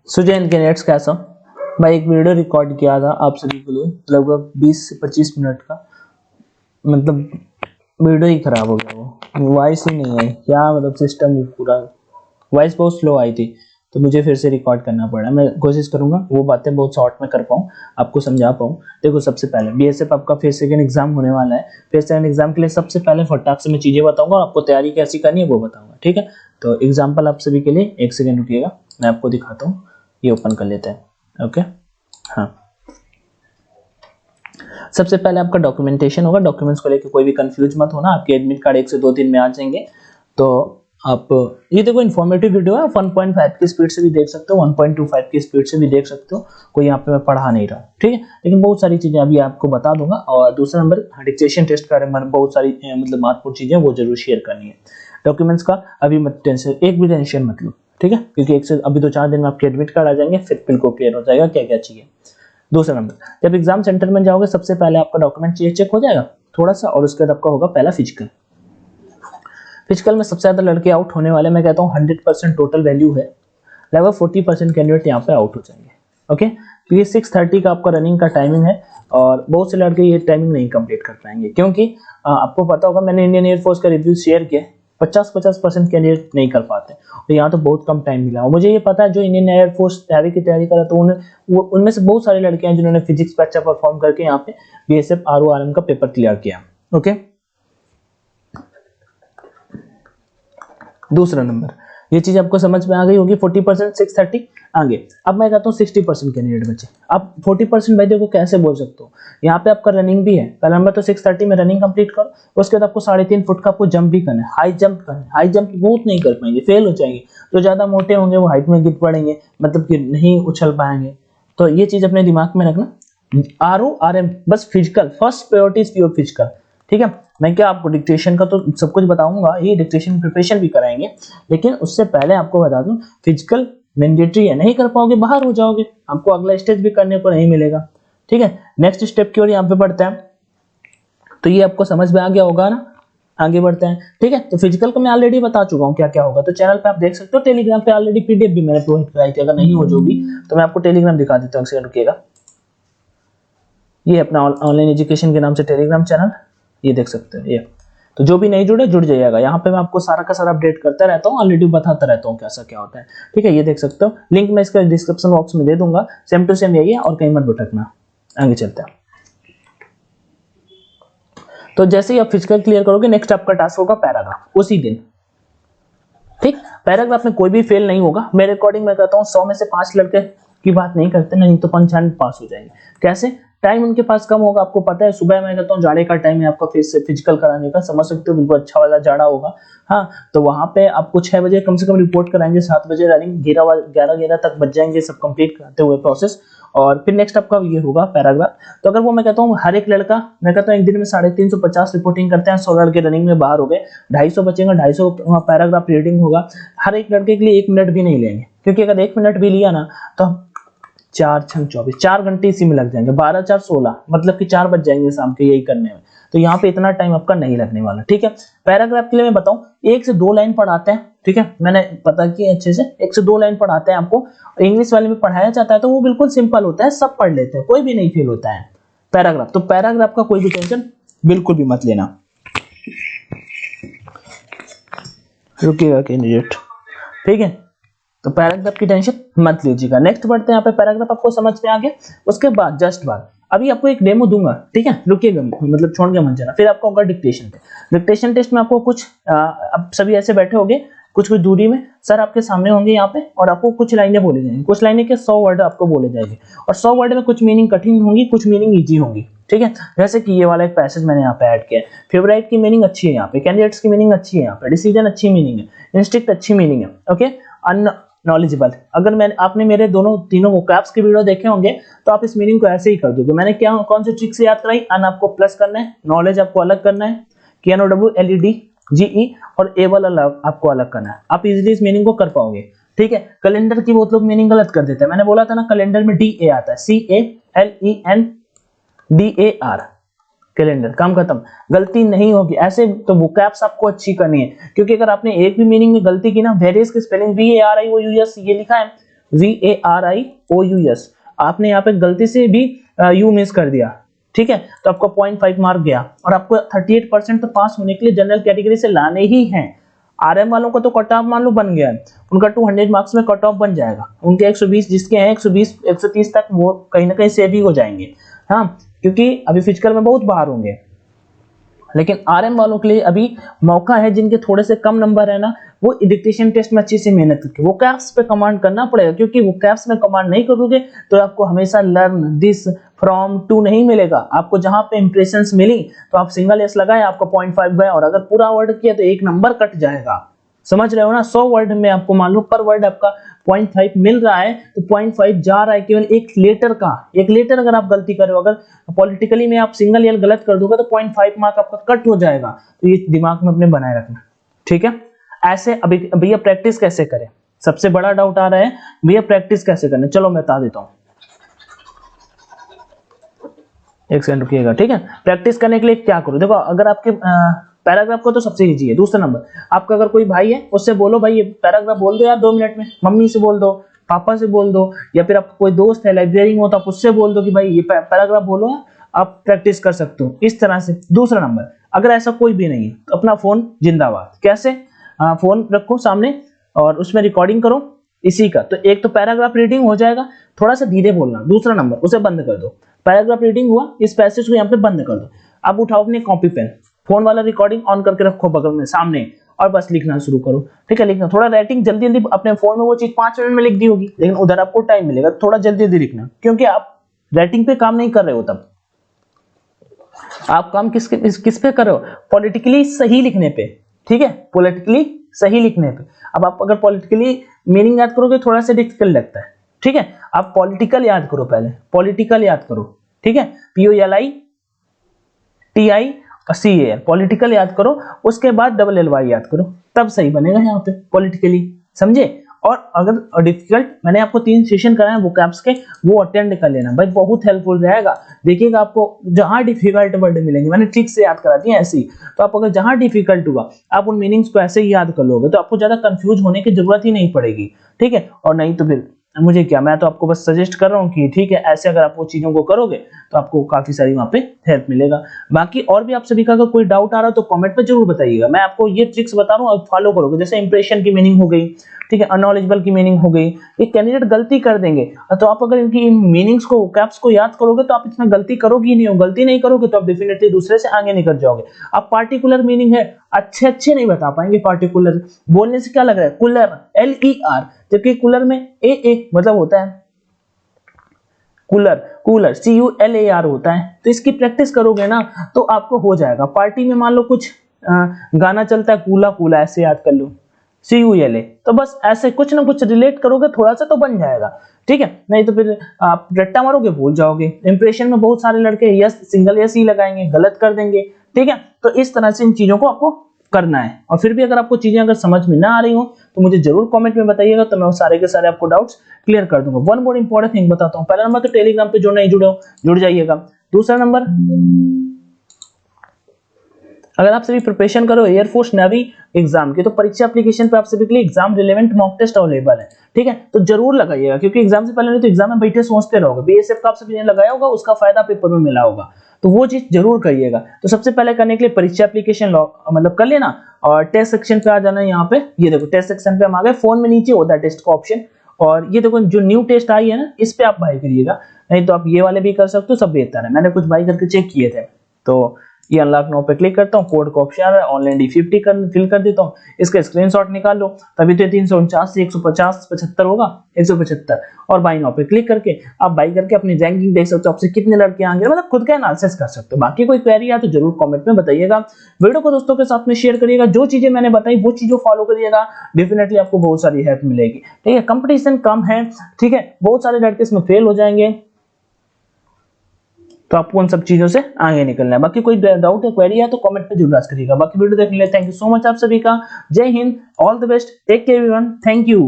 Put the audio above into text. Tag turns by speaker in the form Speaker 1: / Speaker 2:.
Speaker 1: Suzanne candidates कैसा भाई, एक वीडियो रिकॉर्ड किया था आप सभी के लिए लगभग 20 से 25 मिनट का। मतलब वीडियो ही खराब हो गया, वो वॉइस ही नहीं आई क्या, मतलब सिस्टम ही पूरा वॉइस बहुत स्लो आई थी, तो मुझे फिर से रिकॉर्ड करना पड़ा। मैं कोशिश करूंगा वो बातें बहुत शॉर्ट में कर पाऊँ, आपको समझा पाऊँ। देखो सबसे पहले बीएसएफ आपका फेज सेकंड एग्जाम होने वाला है। फेज सेकंड एग्जाम के लिए सबसे पहले फटाक से मैं चीजें बताऊंगा और आपको तैयारी कैसी करनी है वो बताऊंगा, ठीक है। तो एग्जाम्पल आप सभी के लिए, एक सेकंड रुकिएगा, मैं आपको दिखाता हूँ। ये ओपन कर लेते हैं, ओके। हाँ, सबसे पहले आपका डॉक्यूमेंटेशन होगा। डॉक्यूमेंट्स को लेकर कोई भी कंफ्यूज मत होना, आपके एडमिट कार्ड 1 से 2 दिन में आ जाएंगे। तो आप ये देखो इन्फॉर्मेटिव वीडियो है, 1.5 की स्पीड से भी देख सकते हो, 1.25 की स्पीड से भी देख सकते हो। कोई यहाँ पे मैं पढ़ा नहीं रहा, ठीक है, लेकिन बहुत सारी चीजें अभी आपको बता दूंगा। और दूसरा नंबर डिक्टेशन टेस्ट का बहुत सारी मतलब महत्वपूर्ण चीजें वो जरूर शेयर करनी है। डॉक्यूमेंट्स का अभी मत टेंशन, एक भी टेंशन मत लो, ठीक है, क्योंकि एक से अभी तो 4 दिन में आपके एडमिट कार्ड आ जाएंगे, फिर बिल्कुल क्लियर हो जाएगा क्या क्या चाहिए। दूसरा नंबर, जब एग्जाम सेंटर में जाओगे सबसे पहले आपका डॉक्यूमेंट चेक हो जाएगा थोड़ा सा, और उसके बाद आपका होगा पहला फिजिकल। फिजिकल में सबसे ज्यादा लड़के आउट होने वाले, मैं कहता हूँ 100% टोटल वैल्यू है, लगभग 40% कैंडिडेट यहाँ पे आउट हो जाएंगे, ओके। तो ये 6:30 का आपका रनिंग का टाइमिंग है, और बहुत से लड़के ये टाइमिंग नहीं कंप्लीट कर पाएंगे, क्योंकि आपको पता होगा मैंने इंडियन एयरफोर्स का रिव्यू शेयर किया, 50% कैंडिडेट नहीं कर पाते, तो यहाँ तो बहुत कम टाइम मिला। और मुझे ये पता है जो इंडियन एयरफोर्स तैयारी की तैयारी करा, तो उनमें से बहुत सारे लड़के हैं जिन्होंने फिजिक्स पे अच्छा परफॉर्म करके यहाँ पे बीएसएफ आरओआरएम का पेपर क्लियर किया, ओके। दूसरा नंबर, ये चीज आपको समझ में आ गई होगी, 40% 6:30 आगे। अब मैं कहता हूँ 60% कैंडिडेट बचे। अब 40% भाई देखो कैसे बोल सकते हो, यहाँ पे आपका रनिंग भी है। पहला नंबर तो 6:30 में रनिंग कंप्लीट करो, उसके बाद आपको 3.5 फुट का आपको जंप भी करना है, हाई जंप करना है। हाई जंप बहुत नहीं कर पाएंगे, फेल हो जाएंगे। तो ज्यादा मोटे होंगे वो हाइट में गिर पड़ेंगे, मतलब कि नहीं उछल पाएंगे। तो ये चीज अपने दिमाग में रखना। आरओआरएम बस physical, first priority is pure physical, ठीक है। मैं क्या आपको डिक्टेशन का तो सब कुछ बताऊंगा, ये डिक्टेशन प्रिपरेशन भी कराएंगे, लेकिन उससे पहले आपको बता दूं फिजिकल मैंडेटरी है, नहीं कर पाओगे बाहर हो जाओगे, आपको अगला स्टेज भी करने को नहीं मिलेगा, ठीक है। नेक्स्ट स्टेप की ओर यहाँ पे बढ़ते हैं, तो ये आपको समझ में आ गया होगा ना। आगे बढ़ते हैं, ठीक है। तो फिजिकल को मैं ऑलरेडी बता चुका हूँ क्या क्या होगा, तो चैनल पे आप देख सकते हो, टेलीग्राम पे ऑलरेडी पीडीएफ भी मैंने प्रोवाइड कराई थी। अगर नहीं हो जो भी तो मैं आपको टेलीग्राम दिखा देता हूँ, रुकिएगा। ये अपना ऑनलाइन एजुकेशन के नाम से टेलीग्राम चैनल, ये देख सकते हो। ये तो जो भी नहीं जुड़े जुड़ जाइएगा, यहाँ पे मैं आपको सारा का सारा अपडेट करता रहता हूँ, ऑलरेडी बताता रहता हूँ कैसा क्या होता है, ठीक है। ये देख सकते हो, लिंक मैं इसका डिस्क्रिप्शन बॉक्स में दे दूंगा, सेम टू सेम यही है, और कहीं मत भटकना। आगे चलते हैं। तो जैसे ही आप फिजिकल क्लियर करोगे, नेक्स्ट आपका टास्क होगा पैराग्राफ, उसी दिन, ठीक। पैराग्राफ में कोई भी फेल नहीं होगा, मेरे अकॉर्डिंग मैं कहता हूँ 100 में से 5 लड़के की बात नहीं करते, नहीं तो 95 पास हो जाएंगे। कैसे? टाइम उनके पास कम होगा, आपको पता है सुबह मैं कहता हूँ जाड़े का टाइम है आपका फिजिकल कराने का, समझ सकते हो, बिल्कुल अच्छा वाला जाड़ा होगा। हाँ, तो वहां पे आपको 6 बजे कम से कम रिपोर्ट कराएंगे, 7 बजे रनिंग, 11 तक बच जाएंगे सब कंप्लीट कराते हुए प्रोसेस। और फिर नेक्स्ट आपका ये होगा पैराग्राफ। तो अगर वो मैं कहता हूँ हर एक लड़का, मैं कहता हूँ एक दिन में 350 रिपोर्टिंग करते हैं, 100 लड़के रनिंग में बाहर हो गए, 250 बचेंगे, 250 पैराग्राफ रीडिंग होगा। हर एक लड़के के लिए 1 मिनट भी नहीं लेंगे, क्योंकि अगर 1 मिनट भी लिया ना तो 4×6=24, 4 घंटे इसी में लग जाएंगे, 12×4=16, मतलब कि 4 बज जाएंगे शाम के यही करने में। तो यहाँ पे इतना टाइम आपका नहीं लगने वाला, ठीक है। पैराग्राफ के लिए मैं बताऊं 1 से 2 लाइन पढ़ाते हैं, ठीक है, मैंने पता किया अच्छे से, 1 से 2 लाइन पढ़ाते हैं आपको। इंग्लिश वाले में पढ़ाया जाता है तो वो बिल्कुल सिंपल होता है, सब पढ़ लेते हैं, कोई भी नहीं फेल होता है पैराग्राफ। तो पैराग्राफ का कोई भी टेंशन बिल्कुल भी मत लेना, रुकिएगा कैंडिडेट, ठीक है। तो पैराग्राफ की टेंशन मत लीजिएगा। नेक्स्ट बढ़ते हैं, यहाँ पे पैराग्राफ आपको समझ में आ गया। उसके बाद जस्ट बाद अभी आपको एक डेमो दूंगा, ठीक है, रुकिएगा, मतलब छोड़ के मत जाना। फिर आपको होगा डिक्टेशन टेस्ट। डिक्टेशन टेस्ट में आपको कुछ अब सभी ऐसे बैठे होंगे कुछ कुछ दूरी में, सर आपके सामने होंगे यहाँ पे, और आपको कुछ लाइनें बोली जाएंगी, कुछ लाइनें के 100 वर्ड आपको बोले जाएंगे, और 100 वर्ड में कुछ मीनिंग कठिन होंगी, कुछ मीनिंग इजी होंगी, ठीक है। जैसे कि ये वाला एक पैसेज मैंने यहाँ पे ऐड किया है, फेवरेट की मीनिंग अच्छी है यहाँ पे, कैंडिडेट्स की मीनिंग अच्छी है यहाँ पे, डिसीजन अच्छी मीनिंग है, इंस्टिक्ट अच्छी मीनिंग है, ओके। नॉलेजेबल, अगर आपने मेरे तीनों वोकैब्स के वीडियो देखे होंगे तो आप इस मीनिंग को ऐसे ही कर दोगे। मैंने क्या कौन सी ट्रिक से याद कराई, अन आपको प्लस करना है, नॉलेज आपको अलग करना है, KNOWLEDGE, और एबल आपको अलग करना है, आप इजीली इस मीनिंग को कर पाओगे, ठीक है। कैलेंडर की बहुत लोग मीनिंग गलत कर देते हैं, मैंने बोला था ना कैलेंडर में DA आता है, CALENDAR, कैलेंडर, काम खत्म, गलती नहीं होगी। ऐसे तो वोकैब्स आपको अच्छी करनी है, क्योंकि अगर आपने एक भी मीनिंग में गलती की ना, वेरियस की स्पेलिंग VARI वो US ये लिखा है, VARIOUS, आपने यहाँ पे गलती से भी यू मिस कर दिया, ठीक है, तो आपको 0.5 मार्क गया। और आपको 38% तो पास होने के लिए जनरल कैटेगरी से लाने ही हैं। आरएम वालों का तो कट ऑफ मान लो बन गया है, उनका 200 मार्क्स में कट ऑफ बन जाएगा, उनके 120 जिसके हैं 120 130 तक वो कहीं ना कहीं सेव ही हो जाएंगे, हाँ, क्योंकि अभी फिजिकल में बहुत बाहर होंगे। लेकिन आरएम वालों के लिए अभी मौका है, जिनके थोड़े से कम नंबर है ना, वो डिक्टेशन टेस्ट में अच्छी से मेहनत करके वो कैप्स पे कमांड करना पड़ेगा, क्योंकि वो कैप्स में कमांड नहीं करोगे तो आपको हमेशा लर्न दिस फ्रॉम टू नहीं मिलेगा। आपको जहां पे इंप्रेशंस मिली तो आप सिंगल एस लगाए, आपका 0.5 गया, और अगर पूरा वर्ड किया तो 1 नंबर कट जाएगा। समझ रहे हो ना, 100 वर्ड में आपको मान लो पर वर्ड आपका 0.5 मिल रहा है, तो 0.5 जा रहा है केवल एक लेटर का। एक लेटर अगर आप गलती कर रहे हो, अगर पॉलिटिकली में आप सिंगल एल गलत कर दोगे तो 0.5 मार्क आपका कट हो जाएगा। तो ये दिमाग में अपने बनाए रखना, ठीक है। ऐसे अभी भैया प्रैक्टिस कैसे करें, सबसे बड़ा डाउट आ रहा है भैया प्रैक्टिस कैसे करें। चलो मैं बता देता हूँ, एक सेकंड रुकिएगा, ठीक है। प्रैक्टिस करने के लिए क्या करो, देखो अगर आपके पैराग्राफ को तो सबसे इजी है। दूसरा नंबर, आपका अगर कोई भाई है उससे बोलो भाई ये पैराग्राफ बोल दो यार 2 मिनट में, मम्मी से बोल दो, पापा से बोल दो, या फिर आपका कोई दोस्त है लाइब्रेरी में हो तो आप उससे बोल दो कि भाई ये पैराग्राफ बोलो, आप प्रैक्टिस कर सकते हो इस तरह से। दूसरा नंबर, अगर ऐसा कोई भी नहीं है तो अपना फोन जिंदाबाद, कैसे, फोन रखो सामने और उसमें रिकॉर्डिंग करो इसी का, तो एक तो पैराग्राफ रीडिंग हो जाएगा, थोड़ा सा धीरे बोलना। दूसरा नंबर, उसे बंद कर दो, पैराग्राफ रीडिंग हुआ, इस पैसेज को यहाँ पे बंद कर दो। अब उठाओ अपने कॉपी पेन, फोन वाला रिकॉर्डिंग ऑन करके रखो बगल में सामने, और बस लिखना शुरू करो, ठीक है। लिखना थोड़ा राइटिंग जल्दी जल्दी, अपने फोन में वो चीज 5 मिनट में लिख दी होगी, लेकिन उधर आपको टाइम मिलेगा, थोड़ा जल्दी जल्दी लिखना, क्योंकि आप राइटिंग पे काम नहीं कर रहे हो, तब आप काम किस पे कर रहे हो, पॉलिटिकली सही लिखने पे, ठीक है, पॉलिटिकली सही लिखने पे। अब आप अगर पॉलिटिकली मीनिंग याद करोगे थोड़ा सा डिफिकल्ट लगता है, ठीक है। आप पॉलिटिकल याद करो, पहले पॉलिटिकल याद करो, ठीक है, POLITI और CAL, पॉलिटिकल याद करो, उसके बाद LLY याद करो, तब सही बनेगा यहाँ पे पॉलिटिकली, समझे। और अगर डिफिकल्ट, मैंने आपको 3 सेशन कराए वो कैप्स के, वो अटेंड कर लेना भाई, बहुत हेल्पफुल रहेगा। देखिएगा आपको जहां डिफिकल्ट वर्ड मिलेंगे, मैंने ट्रिक से याद करा दिया ऐसे ही, तो आप अगर जहां डिफिकल्ट हुआ आप उन मीनिंग्स को ऐसे ही याद कर लोगे, तो आपको ज्यादा कंफ्यूज होने की जरूरत ही नहीं पड़ेगी, ठीक है। और नहीं तो फिर मुझे क्या, मैं तो आपको बस सजेस्ट कर रहा हूँ कि ठीक है, ऐसे अगर आप वो चीजों को करोगे तो आपको काफी सारी वहां पे हेल्प मिलेगा। बाकी और भी आप सभी का अगर कोई डाउट आ रहा है तो कमेंट में जरूर बताइएगा, मैं आपको ये ट्रिक्स बता रहा हूँ, आप फॉलो करोगे। जैसे इंप्रेशन की मीनिंग हो गई, ठीक है, अननॉलेजेबल की मीनिंग हो गई, ये कैंडिडेट गलती कर देंगे, तो आप अगर इनकी इन मीनिंग्स को, कैप्स को याद करोगे तो आप इतना गलती करोगे ही नहीं हो। गलती नहीं करोगे तो आप डेफिनेटली दूसरे से आगे निकल जाओगे। आप पार्टिकुलर मीनिंग है अच्छे नहीं बता पाएंगे, पार्टिकुलर बोलने से क्या लग रहा है, कुलर LER, जबकि कुलर में AA मतलब होता है कूलर, CULAR होता है। तो इसकी प्रैक्टिस करोगे ना तो आपको हो जाएगा। पार्टी में मान लो कुछ गाना चलता है, कूला कूला, ऐसे याद कर लो, CULA, तो बस ऐसे कुछ ना कुछ रिलेट करोगे थोड़ा सा तो बन जाएगा, ठीक है। नहीं तो फिर आप रट्टा मारोगे भूल जाओगे। इंप्रेशन में बहुत सारे लड़के यस, सिंगल यस ही लगाएंगे, गलत कर देंगे, ठीक है। तो इस तरह से इन चीजों को आपको करना है। और फिर भी अगर आपको चीजें अगर समझ में ना आ रही हो तो मुझे जरूर कमेंट में बताइएगा, तो मैं वो सारे के सारे आपको डाउट्स क्लियर कर दूंगा। वन मोर इंपॉर्टेंट थिंग बताता हूँ, पहला नंबर तो टेलीग्राम पे जो नहीं जुड़े हो जुड़ जाइएगा। दूसरा नंबर, अगर आप सभी प्रिपरेशन करो एयरफोर्स नेवी एग्जाम की, तो परीक्षा एप्लीकेशन पे आप सभी के लिए exam relevant mock test available है, ठीक है। तो जरूर लगाइएगा, क्योंकि एग्जाम से पहले नहीं तो एग्जाम में बैठे सोचते रहोगे। BSF का आप सभी ने लगाया होगा, उसका फायदा पेपर में मिला होगा, तो वो चीज जरूर करिएगा। तो सबसे पहले करने के लिए परीक्षा एप्लीकेशन मतलब कर लेना, और टेस्ट सेक्शन पे आ जाना। यहाँ पे ये देखो टेस्ट सेक्शन पे हम आ गए, फोन में नीचे होता है टेस्ट का ऑप्शन, और ये देखो जो न्यू टेस्ट आई है ना, इस पे आप बाय करिएगा, नहीं तो आप ये वाले भी कर सकते हो, सब बेहतर है। मैंने कुछ बाय करके चेक किए थे। तो ये अनलॉक नाउ पे क्लिक करता हूँ, कोड का ऑप्शन आ रहा है, ऑनलाइन D50 फिल कर देता हूँ, इसका स्क्रीनशॉट निकाल लो, तभी तो 349 से 150 75 होगा, 175, और बाई नाउ पे क्लिक करके आप बाई करके अपनी रैंकिंग देख सकते हो, आपसे कितने लड़के आएंगे, मतलब खुद का एनालिसिस कर सकते हो। बाकी कोई क्वेरी है तो जरूर कमेंट में बताइएगा। वीडियो को दोस्तों के साथ में शेयर करिएगा, जो चीजें मैंने बताई वो चीजों फॉलो करिएगा, डेफिनेटली आपको बहुत सारी हेल्प मिलेगी, ठीक है। कंपटीशन कम है, ठीक है, बहुत सारे लड़के इसमें फेल हो जाएंगे, तो आपको उन सब चीजों से आगे निकलना है। बाकी कोई डाउट है, क्वेरी है तो कमेंट में जरूर करिएगा। बाकी वीडियो देखने के लिए थैंक यू सो मच आप सभी का। Jai Hind, all the best, take care everyone, thank you.